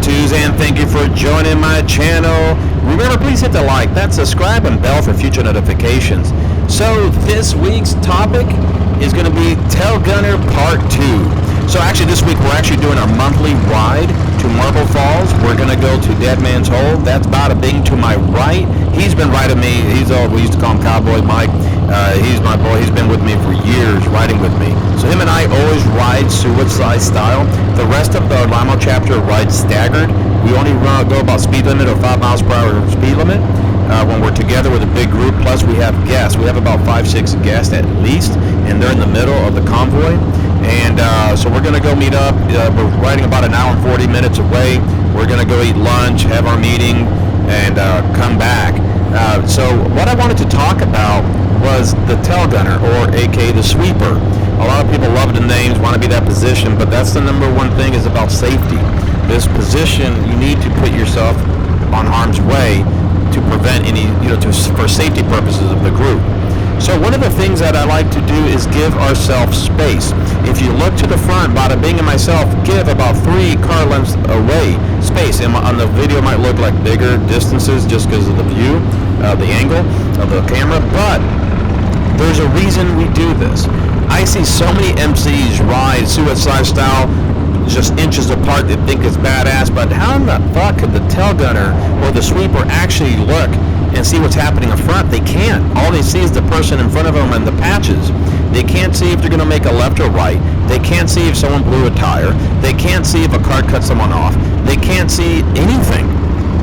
twos, and thank you for joining my channel. Remember, please hit the like, that subscribe, and bell for future notifications. So this week's topic is going to be Tail Gunner Part 2. So actually this week we're actually doing our monthly ride to Marble Falls. We're going to go to Dead Man's Hole. That's Bada Bing to my right. He's been riding me. We used to call him Cowboy Mike. He's my boy. He's been with me for years, riding with me. So him and I always ride suicide style. The rest of the Limo chapter rides staggered. We only go about speed limit or 5 miles per hour speed limit when we're together with a big group. Plus we have guests. We have about 5-6 guests at least, and they're in the middle of the convoy. And so we're going to go meet up. We're riding about an hour and 40 minutes away. We're going to go eat lunch, have our meeting, and come back. So what I wanted to talk about was the Tail Gunner, or aka the Sweeper. A lot of people love the names, want to be that position, but that's the number one thing, is about safety. This position, you need to put yourself on harm's way to prevent any, for safety purposes of the group. So one of the things that I like to do is give ourselves space. If you look to the front, Bada Bing and myself give about 3 car lengths away space. And on the video it might look like bigger distances just because of the view, the angle of the camera, but there's a reason we do this. I see so many MCs ride suicide style just inches apart. They think it's badass, but how in the fuck could the Tail Gunner or the Sweeper actually look and see what's happening in front? They can't. All they see is the person in front of them and the patches. They can't see if they're going to make a left or right. They can't see if someone blew a tire. They can't see if a car cut someone off. They can't see anything.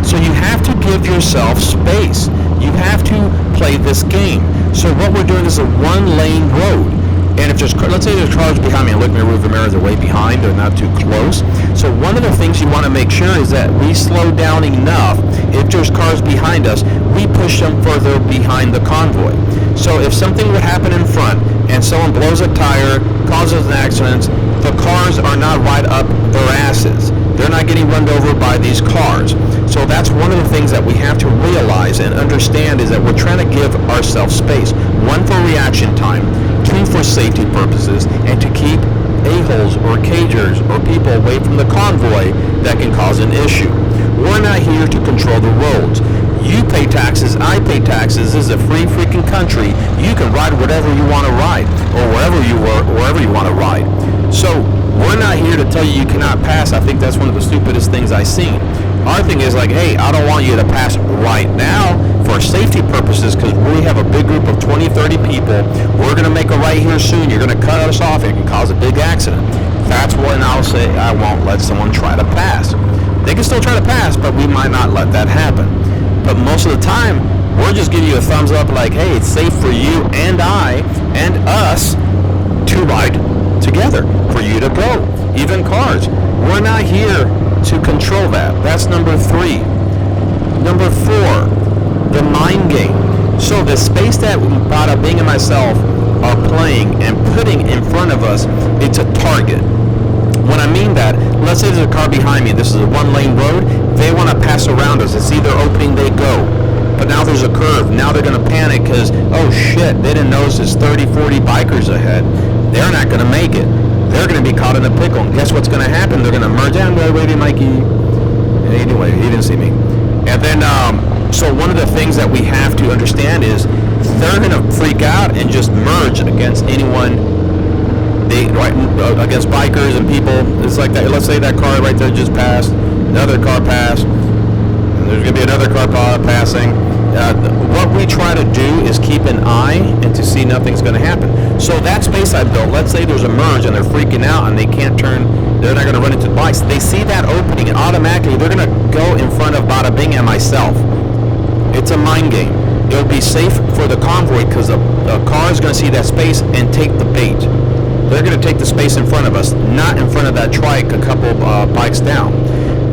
So you have to give yourself space. You have to play this game. So what we're doing is a 1-lane road. And if there's, let's say there's cars behind me, and look, my rearview mirrors are way behind, they're not too close. So one of the things you want to make sure is that we slow down enough. If there's cars behind us, we push them further behind the convoy. So if something would happen in front and someone blows a tire, causes an accident, the cars are not right up their asses. They're not getting run over by these cars. So that's one of the things that we have to realize and understand, is that we're trying to give ourselves space. 1, for reaction time, 2, for safety purposes, and to keep a-holes or cagers or people away from the convoy that can cause an issue. We're not here to control the roads. You pay taxes, I pay taxes. This is a free freaking country. You can ride whatever you want to ride, or wherever you want to ride. So we're not here to tell you cannot pass. I think that's one of the stupidest things I've seen. Our thing is like, hey, I don't want you to pass right now for safety purposes, because we have a big group of 20, 30 people. We're going to make a right here soon. You're going to cut us off. It can cause a big accident. That's when I'll say I won't let someone try to pass. They can still try to pass, but we might not let that happen. But most of the time, we're just giving you a thumbs up like, hey, it's safe for you and I and us to ride together, for you to go. Even cars. We're not here to control that. That's number 3. Number 4, the mind game. So the space that Bada Bing and myself are playing and putting in front of us, it's a target. When I mean that, let's say there's a car behind me. This is a 1-lane road. They want to pass around us. It's either opening, they go. But now there's a curve. Now they're going to panic because, oh shit, they didn't notice there's 30, 40 bikers ahead. They're not going to make it. They're going to be caught in a pickle. And guess what's going to happen? They're going to merge. I'm waiting, Mikey. Anyway, he didn't see me. And then, so one of the things that we have to understand is they're going to freak out and just merge against anyone. Against bikers and people. It's like that. Let's say that car right there just passed. Another car passed. And there's going to be another car passing. What we try to do is keep an eye and to see nothing's going to happen. So that space I built, let's say there's a merge and they're freaking out and they can't turn, they're not going to run into the bikes. They see that opening and automatically they're going to go in front of Bada Bing and myself. It's a mind game. It'll be safe for the convoy because a car is going to see that space and take the bait. They're going to take the space in front of us, not in front of that trike a couple bikes down.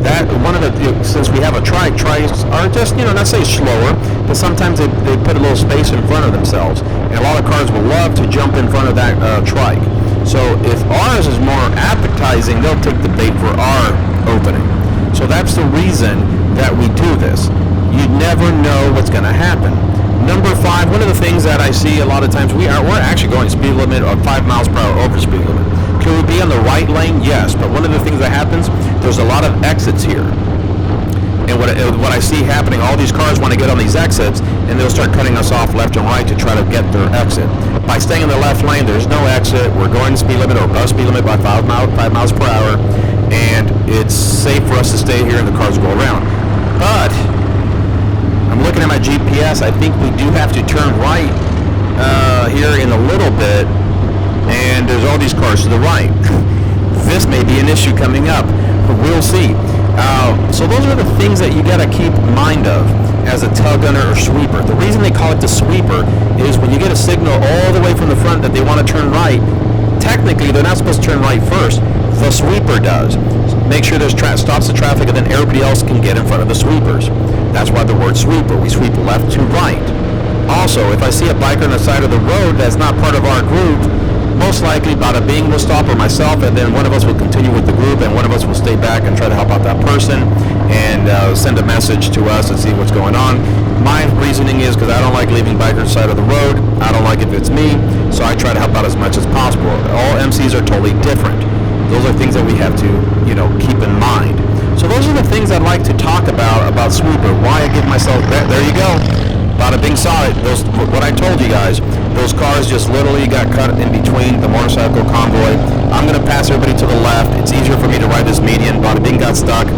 That one of the, since we have a trike, trikes are just, not say slower, but sometimes they put a little space in front of themselves. And a lot of cars will love to jump in front of that trike. So if ours is more appetizing, they'll take the bait for our opening. So that's the reason that we do this. You never know what's going to happen. Number 5, one of the things that I see a lot of times, we're actually going speed limit of 5 miles per hour over speed limit. Could we be on the right lane? Yes, but one of the things that happens, there's a lot of exits here. And what I see happening, all these cars want to get on these exits, and they'll start cutting us off left and right to try to get their exit. By staying in the left lane, there's no exit. We're going speed limit or above speed limit by 5 miles per hour, and it's safe for us to stay here and the cars go around. But I'm looking at my GPS. I think we do have to turn right here in a little bit, and there's all these cars to the right. This may be an issue coming up, but we'll see. So those are the things that you got to keep mind of as a tail gunner or sweeper. The reason they call it the sweeper is when you get a signal all the way from the front that they want to turn right, technically they're not supposed to turn right first. The sweeper does. Make sure there's stops the traffic, and then everybody else can get in front of the sweepers. That's why the word sweeper. We sweep left to right. Also, if I see a biker on the side of the road that's not part of our group, most likely Bada Bing will stop, or myself, and then one of us will continue with the group, and one of us will stay back and try to help out that person and send a message to us and see what's going on. My reasoning is because I don't like leaving bikers side of the road. I don't like if it's me, so I try to help out as much as possible. All MCs are totally different. Those are things that we have to, keep in mind. So those are the things I'd like to talk about sweeper. Why I give myself there you go. Bada Bing saw it. What I told you guys. Those cars just literally got cut in between the motorcycle convoy. I'm going to pass everybody to the left. It's easier for me to ride this median. Bada Bing got stuck.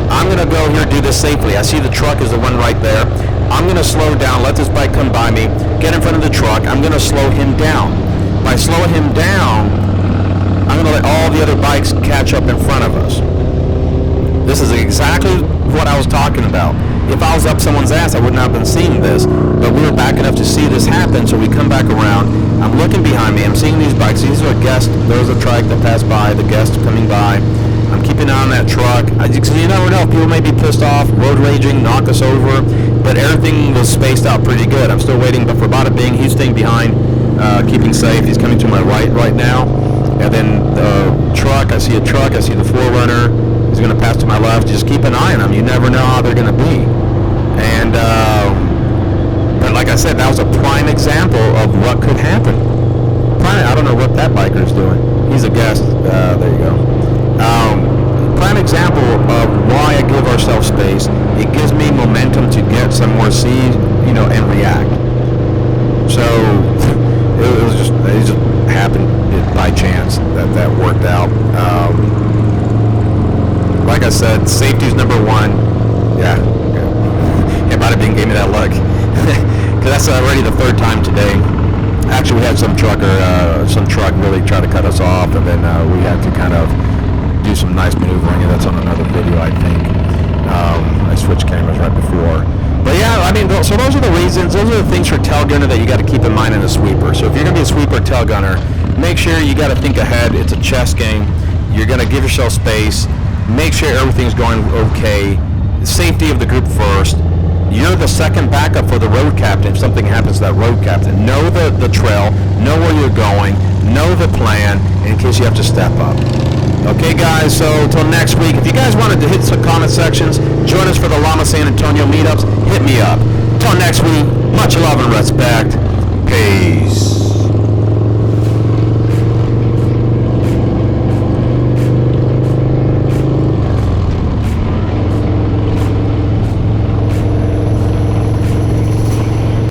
I'm going to go here and do this safely. I see the truck is the one right there. I'm going to slow down, let this bike come by me, get in front of the truck. I'm going to slow him down. By slowing him down, I'm going to let all the other bikes catch up in front of us. This is exactly what I was talking about. If I was up someone's ass, I would not have been seeing this, but we were back enough to see this happen, so we come back around. I'm looking behind me. I'm seeing these bikes. These are guests. There's a trike that passed by, the guest coming by. I'm keeping an eye on that truck. You never know. People may be pissed off, road raging, knock us over, but everything was spaced out pretty good. I'm still waiting, but for Bada Bing, he's staying behind, keeping safe. He's coming to my right now. And then the truck, I see a truck. I see the 4Runner. He's going to pass to my left. Just keep an eye on them. You never know how they're going to be. And but like I said, that was a prime example of what could happen. I don't know what that biker's doing. He's a guest. There you go. Prime example of why I give ourselves space. It gives me momentum to get some more seed, and react. So it just happened by chance that worked out. Like I said, safety's number one. Yeah, Bada Bing gave me that look. Because that's already the third time today. Actually, we had some truck really try to cut us off, and then we had to kind of do some nice maneuvering, and that's on another video, I think. I switched cameras right before. But yeah, so those are the reasons, those are the things for tail gunner that you got to keep in mind in a sweeper. So if you're going to be a sweeper or tail gunner, make sure you got to think ahead. It's a chess game. You're going to give yourself space. Make sure everything's going okay. Safety of the group first. You're the second backup for the road captain if something happens to that road captain. Know the trail, know where you're going, know the plan in case you have to step up. Okay, guys, so until next week, if you guys wanted to hit some comment sections, join us for the Llama San Antonio meetups, hit me up. Until next week, much love and respect.